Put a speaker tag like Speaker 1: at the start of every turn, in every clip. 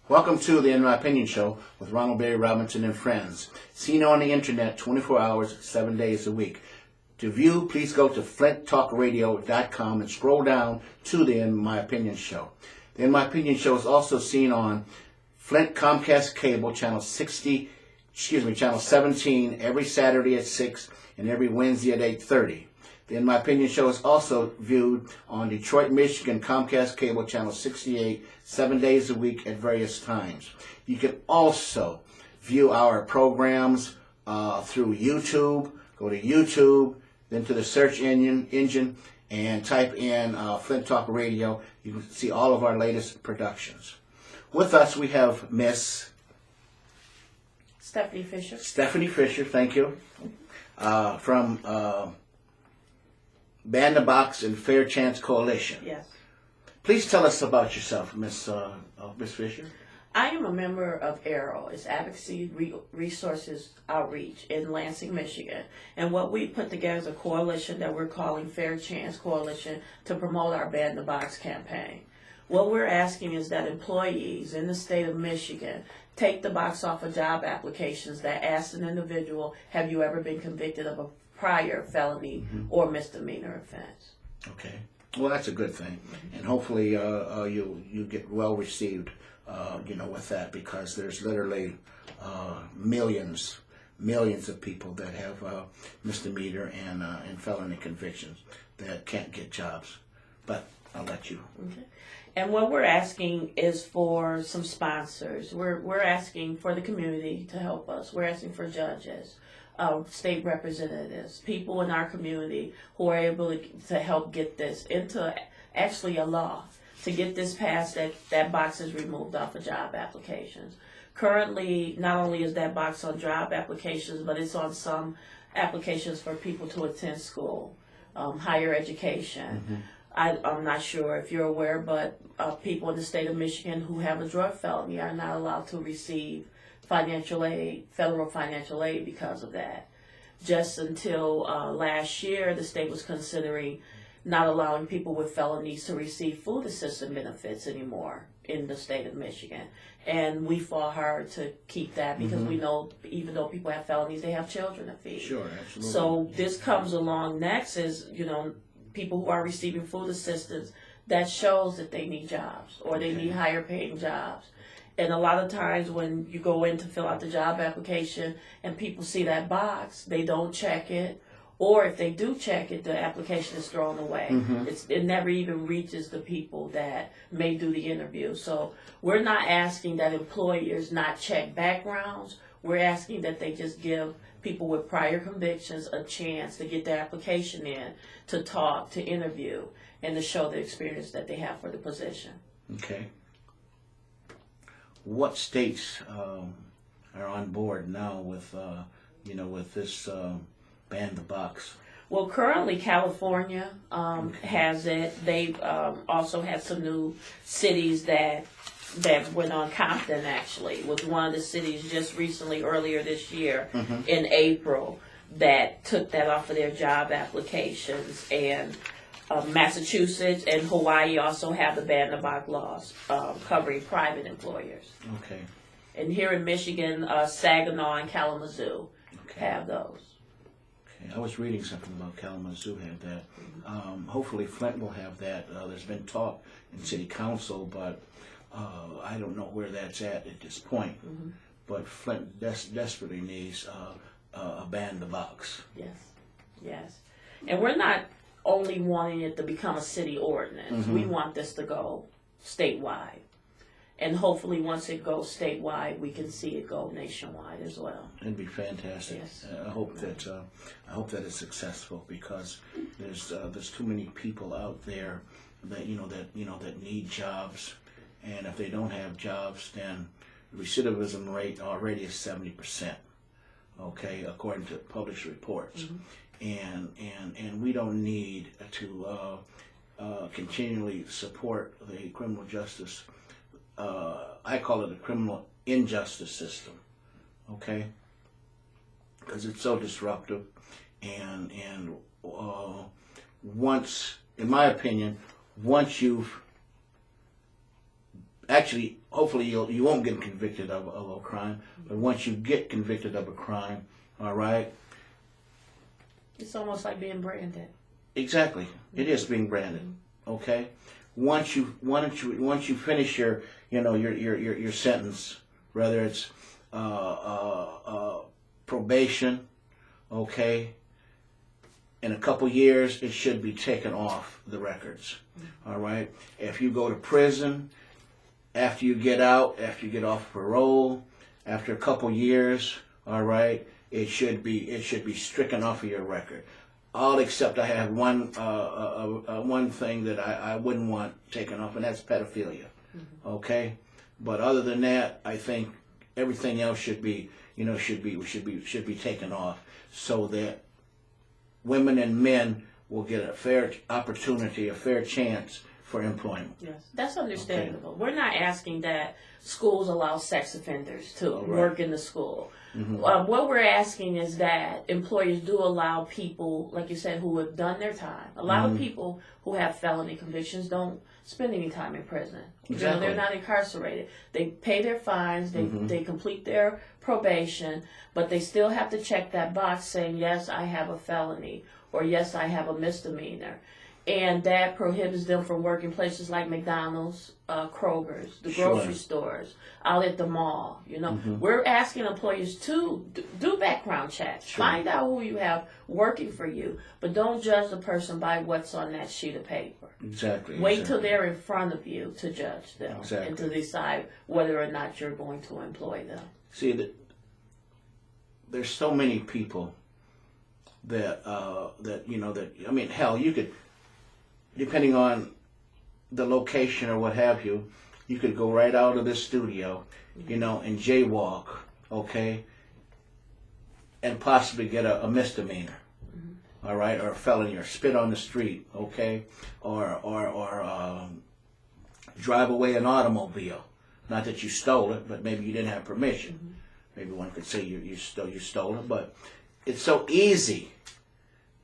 Speaker 1: Welcome to the In My Opinion Show with Ronald Berry Robinson and friends. Seen on the internet 24 hours, 7 days a week. To view, please go to flinttalkradio.com and scroll down to the In My Opinion Show. The In My Opinion Show is also seen on Flint Comcast Cable, channel 17, every Saturday at 6 and every Wednesday at 8:30. The In My Opinion Show is also viewed on Detroit, Michigan, Comcast Cable, channel 68, 7 days a week at various times. You can also view our programs through YouTube. Go to YouTube, then to the search engine and type in Flint Talk Radio. You can see all of our latest productions. With us, we have Miss
Speaker 2: Stephanie Fisher.
Speaker 1: Stephanie Fisher, thank you, from Ban the Box and Fair Chance Coalition.
Speaker 2: Yes.
Speaker 1: Please tell us about yourself, Miss Fisher.
Speaker 2: I am a member of ARROW. It's Advocacy Resources Outreach in Lansing, Michigan. And what we put together is a coalition that we're calling Fair Chance Coalition to promote our Ban the Box campaign. What we're asking is that employees in the state of Michigan take the box off of job applications that ask an individual, have you ever been convicted of a prior felony or misdemeanor offense?
Speaker 1: Okay. Well, that's a good thing, and hopefully you get well received, with that, because there's literally millions of people that have misdemeanor and felony convictions that can't get jobs. But I'll let you.
Speaker 2: Okay. And what we're asking is for some sponsors. We're asking for the community to help us. We're asking for judges, state representatives, people in our community who are able to help get this into actually a law, to get this passed, that box is removed off of job applications. Currently, not only is that box on job applications, but it's on some applications for people to attend school, higher education. I'm not sure if you're aware, but people in the state of Michigan who have a drug felony are not allowed to receive financial aid, federal financial aid, because of that. Just until last year, the state was considering not allowing people with felonies to receive food assistance benefits anymore in the state of Michigan. And we fought hard to keep that because we know even though people have felonies, they have children to feed.
Speaker 1: Sure, absolutely.
Speaker 2: So this comes along next is, people who are receiving food assistance, that shows that they need jobs or they need higher paying jobs. And a lot of times when you go in to fill out the job application and people see that box, they don't check it. Or if they do check it, the application is thrown away. It never even reaches the people that may do the interview. So we're not asking that employers not check backgrounds. We're asking that they just give people with prior convictions a chance to get their application in, to talk, to interview, and to show the experience that they have for the position.
Speaker 1: Okay. What states are on board now with, with this Ban the Box?
Speaker 2: Well, currently California has it. They've also had some new cities that went on. Compton actually was one of the cities just recently, earlier this year in April, that took that off of their job applications. And Massachusetts and Hawaii also have the Ban the Box laws covering private employers.
Speaker 1: Okay.
Speaker 2: And here in Michigan, Saginaw and Kalamazoo have those.
Speaker 1: I was reading something about Kalamazoo had that. Hopefully Flint will have that. There's been talk in city council, but I don't know where that's at this point. But Flint desperately needs a Ban the Box.
Speaker 2: Yes. And we're not only wanting it to become a city ordinance. We want this to go statewide. And hopefully once it goes statewide, we can see it go nationwide as well.
Speaker 1: It'd be fantastic.
Speaker 2: Yes.
Speaker 1: I hope that it's successful, because there's too many people out there that that need jobs, and if they don't have jobs, then the recidivism rate already is 70%. Okay, according to published reports, and we don't need to continually support the criminal justice. I call it a criminal injustice system. Okay, because it's so disruptive, and once, in my opinion, once you've actually, hopefully you won't get convicted of a crime, but once you get convicted of a crime, all right,
Speaker 2: it's almost like being branded.
Speaker 1: Exactly, it is being branded. Okay, once you finish your your sentence, whether it's probation, okay, in a couple years it should be taken off the records. All right, if you go to prison, after you get out, after you get off parole, after a couple years, all right, it should be stricken off of your record. All except I have one thing that I wouldn't want taken off, and that's pedophilia. Okay, but other than that, I think everything else should be taken off, so that women and men will get a fair opportunity, a fair chance for employment.
Speaker 2: Yes, that's understandable. Okay. We're not asking that schools allow sex offenders to work in the school. What we're asking is that employers do allow people, like you said, who have done their time. A lot of people who have felony convictions don't spend any time in prison.
Speaker 1: Exactly.
Speaker 2: They're not incarcerated. They pay their fines, they complete their probation, but they still have to check that box saying, yes, I have a felony, or yes, I have a misdemeanor. And that prohibits them from working places like McDonald's, Kroger's, the grocery stores, out at the mall. We're asking employers to do background checks, find out who you have working for you, but don't judge the person by what's on that sheet of paper.
Speaker 1: Exactly.
Speaker 2: Wait till they're in front of you to judge them and to decide whether or not you're going to employ them.
Speaker 1: See, there's so many people that hell, you could, depending on the location or what have you, you could go right out of this studio, and jaywalk, okay, and possibly get a misdemeanor, all right, or a felony, or spit on the street, okay, or drive away an automobile. Not that you stole it, but maybe you didn't have permission. Maybe one could say you stole it, but it's so easy,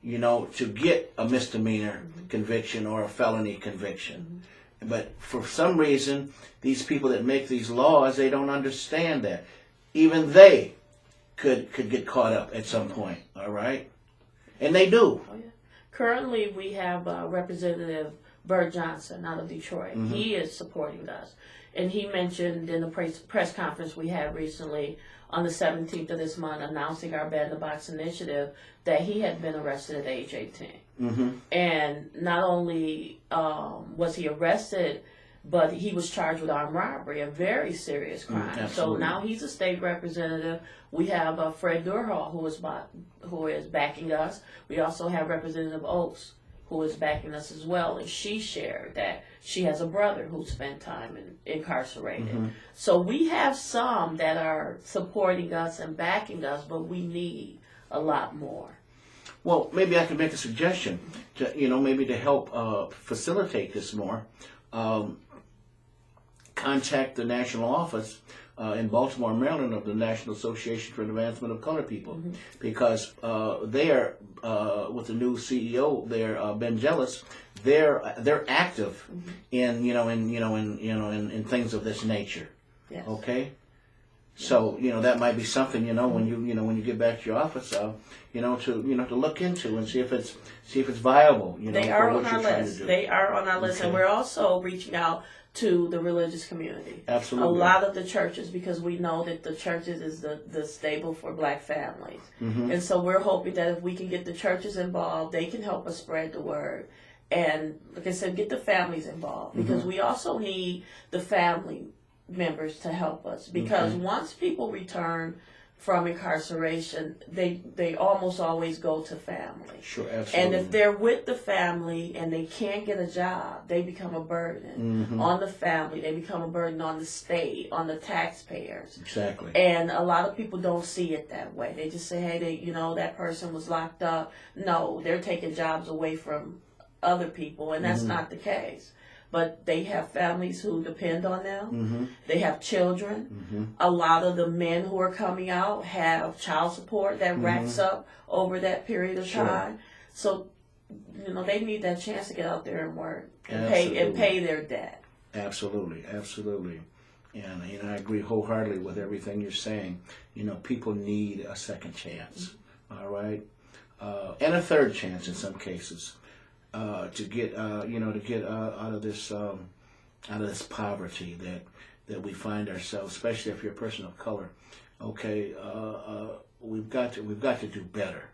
Speaker 1: to get a misdemeanor conviction or a felony conviction. But for some reason, these people that make these laws, they don't understand that. Even they could get caught up at some point, all right? And they do.
Speaker 2: Oh, yeah. Currently, we have Representative Bert Johnson out of Detroit. He is supporting us. And he mentioned in the press conference we had recently on the 17th of this month, announcing our Ban the Box initiative, that he had been arrested at age 18. And not only was he arrested, but he was charged with armed robbery, a very serious crime. So now he's a state representative. We have Fred Durhall, who is backing us. We also have Representative Oaks, who is backing us as well, and she shared that she has a brother who spent time incarcerated. So we have some that are supporting us and backing us, but we need a lot more.
Speaker 1: Well, maybe I could make a suggestion to, maybe to help facilitate this more. Contact the national office in Baltimore, Maryland, of the National Association for the Advancement of Colored People, because they are with the new CEO there, Ben Jealous. They're active in in things of this nature.
Speaker 2: Yes.
Speaker 1: Okay. So that might be something when you get back to your office to look into and see if it's viable.
Speaker 2: They are on our list. They are on our list, and we're also reaching out to the religious community.
Speaker 1: Absolutely.
Speaker 2: A lot of the churches, because we know that the churches is the stable for black families. And so we're hoping that if we can get the churches involved, they can help us spread the word. And like I said, get the families involved, because we also need the family members to help us, because once people return from incarceration, they almost always go to family.
Speaker 1: Sure, absolutely.
Speaker 2: And if they're with the family and they can't get a job, they become a burden on the family. They become a burden on the state, on the taxpayers.
Speaker 1: Exactly.
Speaker 2: And a lot of people don't see it that way. They just say, hey, that person was locked up. No, they're taking jobs away from other people, and that's not the case. But they have families who depend on them. They have children. A lot of the men who are coming out have child support that racks up over that period of time. So, they need that chance to get out there and work and pay their debt.
Speaker 1: Absolutely, absolutely. And I agree wholeheartedly with everything you're saying. People need a second chance. All right, and a third chance in some cases. To get out of this poverty that we find ourselves, especially if you're a person of color. Okay, we've got to do better.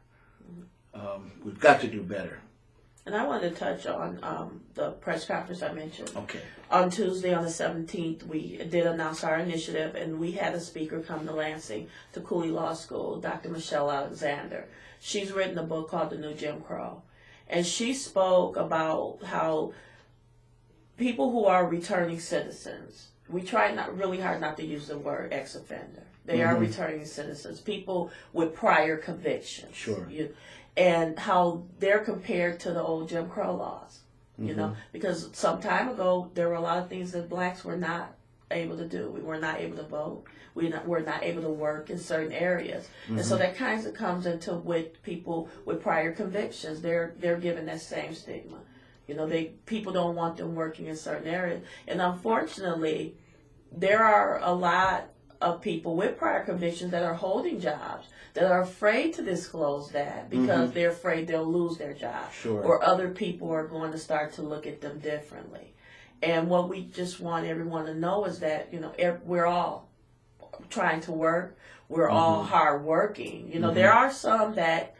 Speaker 1: We've got to do better.
Speaker 2: And I wanted to touch on the press conference I mentioned.
Speaker 1: Okay.
Speaker 2: On Tuesday, on the 17th, we did announce our initiative, and we had a speaker come to Lansing, to Cooley Law School, Dr. Michelle Alexander. She's written a book called The New Jim Crow. And she spoke about how people who are returning citizens, we try really hard not to use the word ex-offender. They are returning citizens, people with prior convictions.
Speaker 1: Sure.
Speaker 2: And how they're compared to the old Jim Crow laws, because some time ago, there were a lot of things that blacks were not able to do. We were not able to vote. We were not able to work in certain areas. And so that kind of comes into with people with prior convictions. They're given that same stigma. People don't want them working in certain areas. And unfortunately, there are a lot of people with prior convictions that are holding jobs that are afraid to disclose that because they're afraid they'll lose their job.
Speaker 1: Sure.
Speaker 2: Or other people are going to start to look at them differently. And what we just want everyone to know is that, we're all trying to work. We're all hard working. There are some that,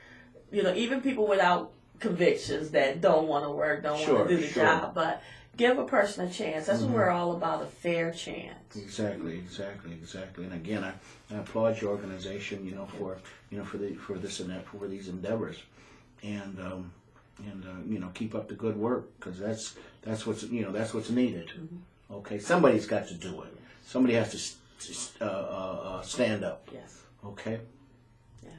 Speaker 2: even people without convictions that don't want to work, don't want to do the job, but give a person a chance. That's what we're all about, a fair chance.
Speaker 1: Exactly. And again, I applaud your organization, for these endeavors, and keep up the good work, because that's what's needed. Okay, somebody's got to do it. Somebody has to stand up.
Speaker 2: Yes.
Speaker 1: Okay.
Speaker 2: Yes.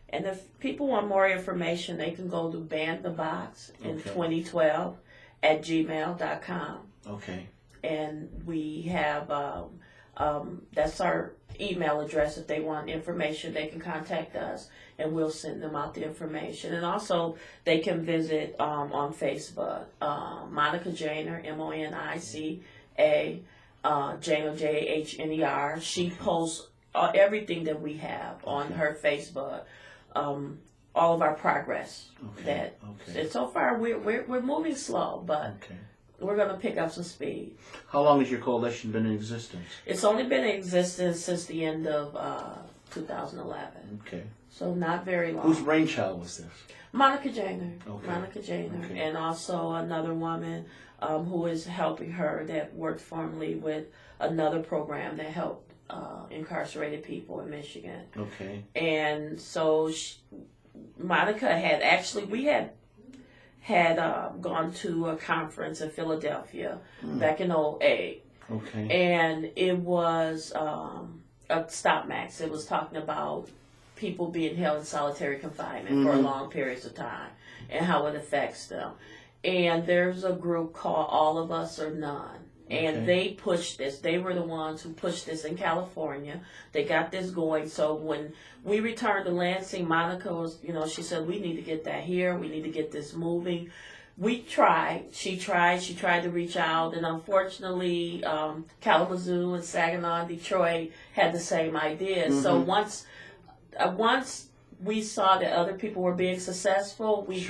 Speaker 2: And if people want more information, they can go to bandthebox in 2012 at gmail.com.
Speaker 1: Okay.
Speaker 2: And we have that's our email address. If they want information, they can contact us, and we'll send them out the information. And also, they can visit on Facebook, Monica Janer, Monica, Janer, Jahner. She posts everything that we have on her Facebook, all of our progress. And so far we're moving slow, but we're going to pick up some speed.
Speaker 1: How long has your coalition been in existence?
Speaker 2: It's only been in existence since the end of 2011.
Speaker 1: Okay.
Speaker 2: So not very long.
Speaker 1: Whose brainchild was this?
Speaker 2: Monica Janer.
Speaker 1: Okay.
Speaker 2: Monica Janer.
Speaker 1: Okay.
Speaker 2: And also another woman who is helping her that worked formerly with another program that helped incarcerated people in Michigan.
Speaker 1: Okay.
Speaker 2: And so Monica we had gone to a conference in Philadelphia back in 2008.
Speaker 1: Okay.
Speaker 2: And it was a stop max. It was talking about people being held in solitary confinement for long periods of time and how it affects them. And there's a group called All of Us or None. And they pushed this. They were the ones who pushed this in California. They got this going. So when we returned to Lansing, Monica was, she said, we need to get that here. We need to get this moving. We tried. She tried to reach out. And unfortunately, Kalamazoo and Saginaw and Detroit had the same idea. So once we saw that other people were being successful, we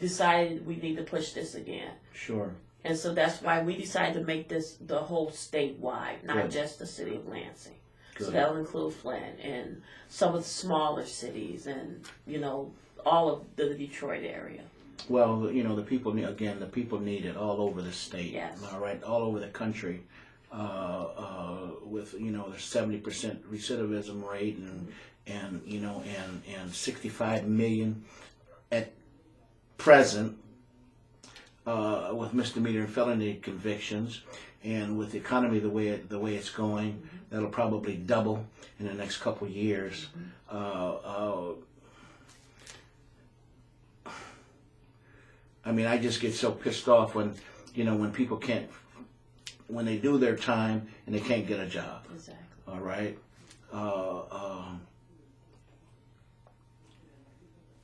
Speaker 2: decided we need to push this again.
Speaker 1: Sure.
Speaker 2: And so that's why we decided to make this the whole statewide, not just the city of Lansing. So that'll include Flint and some of the smaller cities and, all of the Detroit area.
Speaker 1: Well, the people need it all over the state.
Speaker 2: Yes.
Speaker 1: All right, all over the country. with the 70% recidivism rate and 65 million at present with misdemeanor and felony convictions, and with the economy the way it's going, that'll probably double in the next couple years. I mean, I just get so pissed off when people can't, when they do their time and they can't get a job.
Speaker 2: Exactly.
Speaker 1: All right.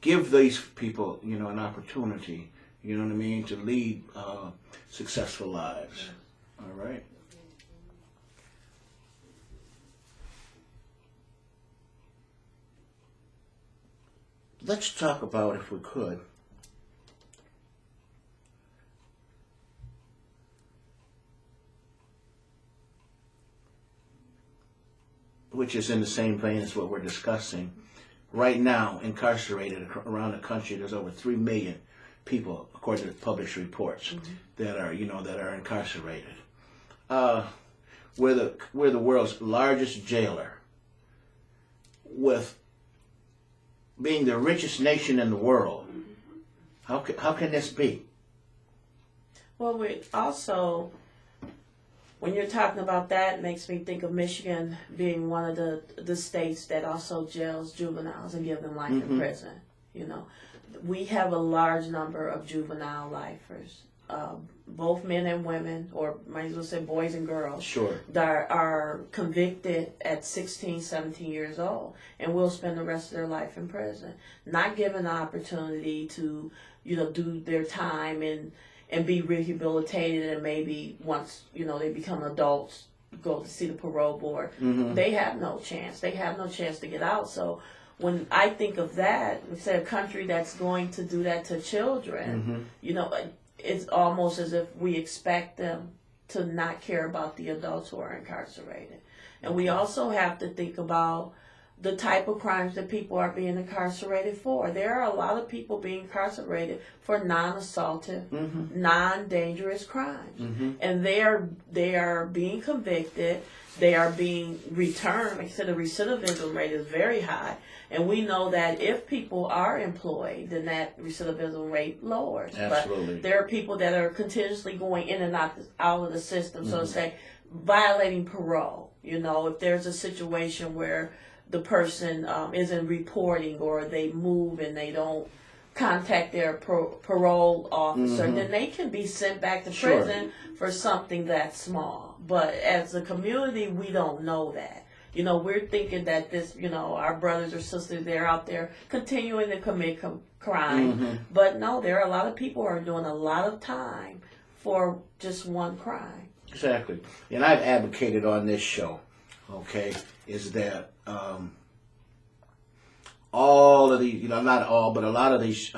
Speaker 1: Give these people, an opportunity. You know what I mean, to lead successful lives. All right. Let's talk about, if we could, which is in the same vein as what we're discussing. Right now, incarcerated around the country, there's over 3 million people, according to published reports, that are incarcerated. We're the world's largest jailer, with being the richest nation in the world. How can this be?
Speaker 2: Well, we also, when you're talking about that, it makes me think of Michigan being one of the states that also jails juveniles and give them life in prison. We have a large number of juvenile lifers, both men and women, or might as well say boys and girls,
Speaker 1: Sure.
Speaker 2: that are convicted at 16, 17 years old and will spend the rest of their life in prison, not given the opportunity to, do their time and be rehabilitated, and maybe once, they become adults, go to see the parole board. They have no chance. They have no chance to get out. So when I think of that, we say a country that's going to do that to children, it's almost as if we expect them to not care about the adults who are incarcerated. And we also have to think about the type of crimes that people are being incarcerated for. There are a lot of people being incarcerated for non-assaultive, non-dangerous crimes. And they are being convicted, they are being returned. Like I said, the recidivism rate is very high. And we know that if people are employed, then that recidivism rate lowers.
Speaker 1: Absolutely.
Speaker 2: But there are people that are continuously going in and out of the system. So to say, violating parole. If there's a situation where the person isn't reporting, or they move and they don't contact their parole officer, then they can be sent back to prison for something that small. But as a community, we don't know that. We're thinking that this, our brothers or sisters, they're out there continuing to commit crime. But no, there are a lot of people who are doing a lot of time for just one crime.
Speaker 1: Exactly. And I've advocated on this show, is that all of these, not all, but a lot of these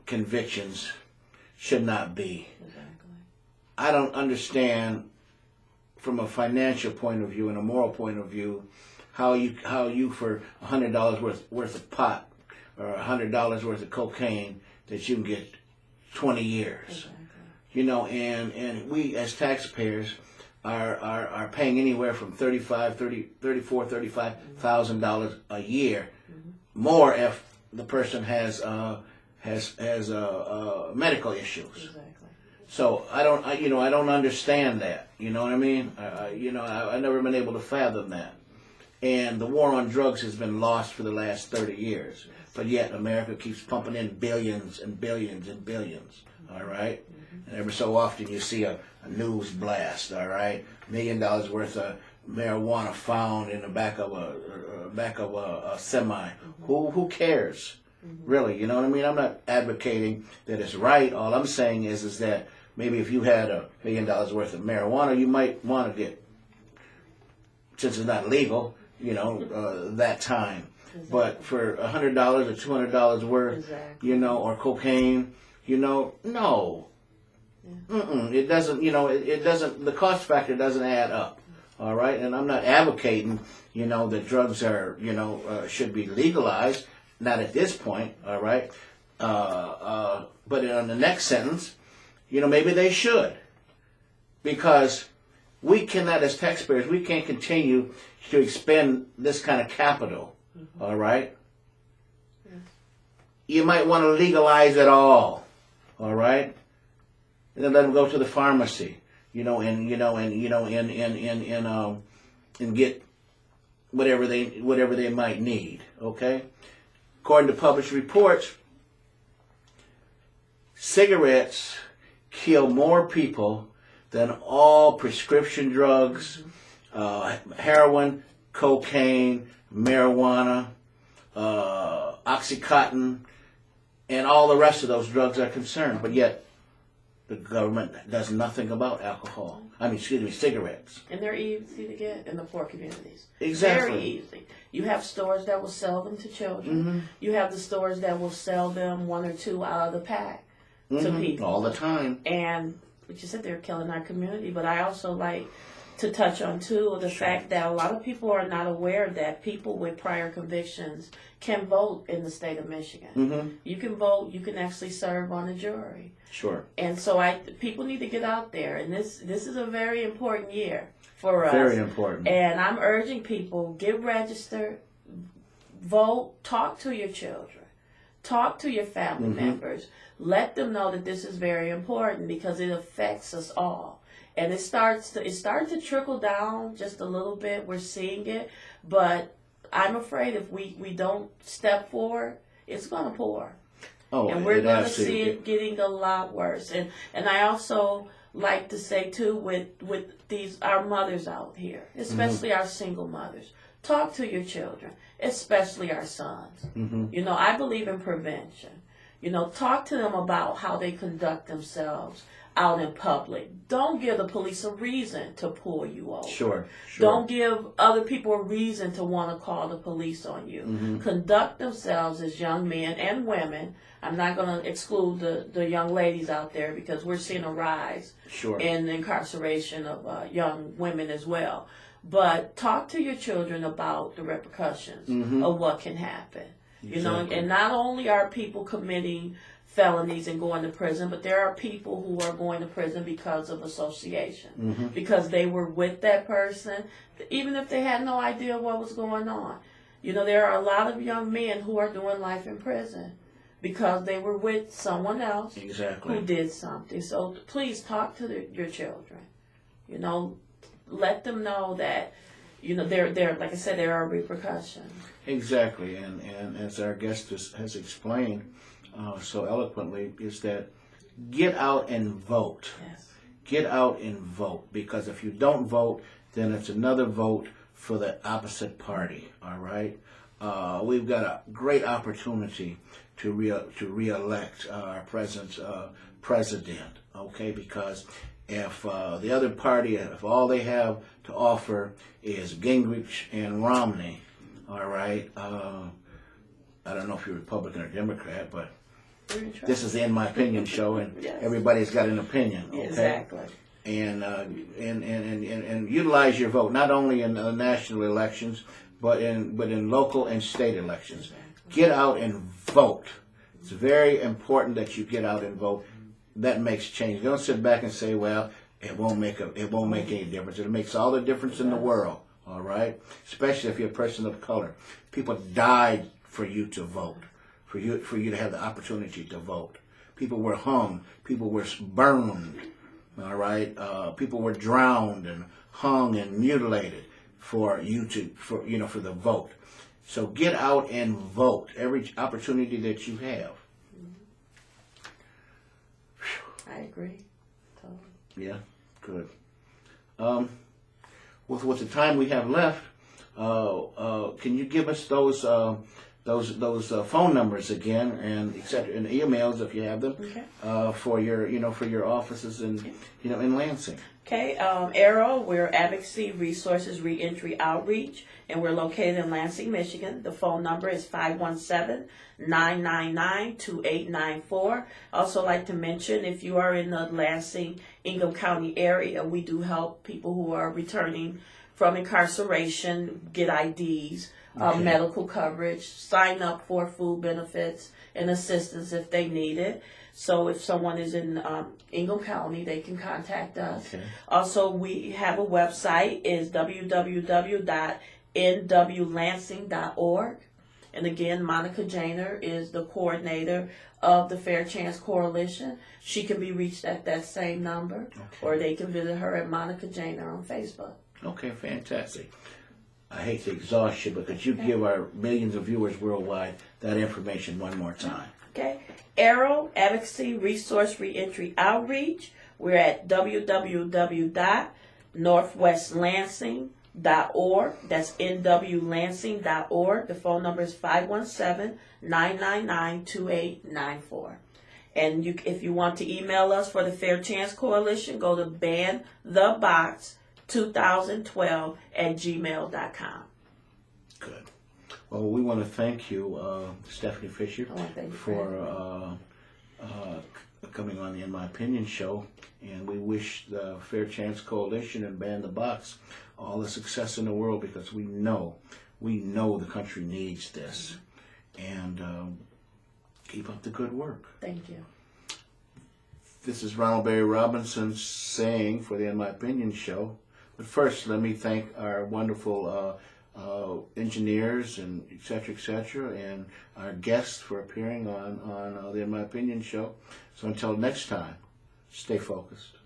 Speaker 1: convictions should not be.
Speaker 2: Exactly.
Speaker 1: I don't understand, from a financial point of view and a moral point of view, how you for $100 worth of pot or $100 worth of cocaine, that you can get 20 years. Exactly. And we as taxpayers are paying anywhere from $35,000 a year, more if the person has medical issues.
Speaker 2: Exactly.
Speaker 1: So I don't understand that. You know what I mean? I've never been able to fathom that. And the war on drugs has been lost for the last 30 years, but yet America keeps pumping in billions and billions and billions. All right. And every so often you see a news blast, all right, $1 million worth of marijuana found in the back of a semi. Who cares, really? You know what I mean? I'm not advocating that it's right. All I'm saying is that maybe if you had $1 million worth of marijuana, you might want to get, since it's not legal, that time. Exactly. But for $100 or $200 worth, exactly. Or cocaine, no. It doesn't, it doesn't, the cost factor doesn't add up. All right. And I'm not advocating, that drugs are, should be legalized. Not at this point. All right. But on the next sentence, maybe they should. because we cannot, as taxpayers, we can't continue to expend this kind of capital. All right. You might want to legalize it all. All right. And then let them go to the pharmacy, and get whatever they might need. Okay. According to published reports, cigarettes kill more people than all prescription drugs, heroin, cocaine, marijuana, Oxycontin, and all the rest of those drugs are concerned. But yet, the government does nothing about alcohol. Cigarettes.
Speaker 2: And they're easy to get in the poor communities.
Speaker 1: Exactly.
Speaker 2: Very easy. You have stores that will sell them to children.
Speaker 1: Mm-hmm.
Speaker 2: You have the stores that will sell them 1 or 2 out of the pack to people.
Speaker 1: All the time.
Speaker 2: And, like you said, they're killing our community. But I also like to touch on, too, the fact that a lot of people are not aware that people with prior convictions can vote in the state of Michigan.
Speaker 1: Mm-hmm.
Speaker 2: You can vote. You can actually serve on a jury.
Speaker 1: Sure.
Speaker 2: And so people need to get out there. And this is a very important year for us.
Speaker 1: Very important.
Speaker 2: And I'm urging people, get registered, vote, talk to your children, talk to your family members. Let them know that this is very important because it affects us all. And it's starting to trickle down just a little bit. We're seeing it. But I'm afraid if we don't step forward, it's going to pour.
Speaker 1: Oh,
Speaker 2: and we're going to see it getting a lot worse. And I also like to say, too, with our mothers out here, especially our single mothers, talk to your children, especially our sons. I believe in prevention. Talk to them about how they conduct themselves out in public. Don't give the police a reason to pull you over.
Speaker 1: Sure.
Speaker 2: Don't give other people a reason to want to call the police on you. Conduct themselves as young men and women. I'm not going to exclude the young ladies out there because we're seeing a rise in the incarceration of young women as well. But talk to your children about the repercussions of what can happen.
Speaker 1: Exactly.
Speaker 2: And not only are people committing felonies and going to prison, but there are people who are going to prison because of association, because they were with that person, even if they had no idea what was going on. There are a lot of young men who are doing life in prison because they were with someone else who did something. So please talk to your children. Let them know that, there, like I said, there are repercussions.
Speaker 1: Exactly, and as our guest has explained so eloquently, is that get out and vote.
Speaker 2: Yes.
Speaker 1: Get out and vote, because if you don't vote, then it's another vote for the opposite party. All right, we've got a great opportunity to re-elect our present president. Okay, because if the other party, if all they have to offer is Gingrich and Romney, all right, I don't know if you're Republican or Democrat, but this is the In My Opinion show, and everybody's got an opinion. Okay?
Speaker 2: Exactly.
Speaker 1: And utilize your vote not only in national elections, but in local and state elections. Exactly. Get out and vote. It's very important that you get out and vote. That makes change. Don't sit back and say, "Well, it won't make any difference." It makes all the difference in the world. All right, especially if you're a person of color. People died for you to vote, for you to have the opportunity to vote. People were hung. People were burned. All right, people were drowned and hung and mutilated for the vote. So get out and vote every opportunity that you have.
Speaker 2: I agree. Totally.
Speaker 1: Yeah, good. With the time we have left, can you give us those phone numbers again, and etc. and emails if you have them, for your offices in Lansing? Okay,
Speaker 2: Arrow, we're Advocacy Resources Reentry Outreach, and we're located in Lansing, Michigan. The phone number is 517-999-2894. Also like to mention, if you are in the Lansing, Ingham County area, we do help people who are returning from incarceration get IDs, medical coverage, sign up for food benefits and assistance if they need it. So if someone is in Ingham County, they can contact us.
Speaker 1: Okay.
Speaker 2: Also, we have a website, is www.nwlansing.org. And again, Monica Janer is the coordinator of the Fair Chance Coalition. She can be reached at that same number, or they can visit her at Monica Janer on Facebook.
Speaker 1: Okay, fantastic. I hate to exhaust you, but could you give our millions of viewers worldwide that information one more time?
Speaker 2: Okay. Arrow Advocacy Resource Reentry Outreach. We're at www.northwestlansing.org. That's nwlansing.org. The phone number is 517-999-2894. And if you want to email us for the Fair Chance Coalition, go to banthebox2012@gmail.com.
Speaker 1: Good. Well, we want to thank you, Stephanie Fisher,
Speaker 2: Thank you
Speaker 1: for coming on the In My Opinion show. And we wish the Fair Chance Coalition and Ban the Box all the success in the world, because we know the country needs this. And keep up the good work.
Speaker 2: Thank you.
Speaker 1: This is Ronald Barry Robinson saying for the In My Opinion show. But first, let me thank our wonderful engineers and et cetera, and our guests for appearing on the In My Opinion show. So until next time, stay focused.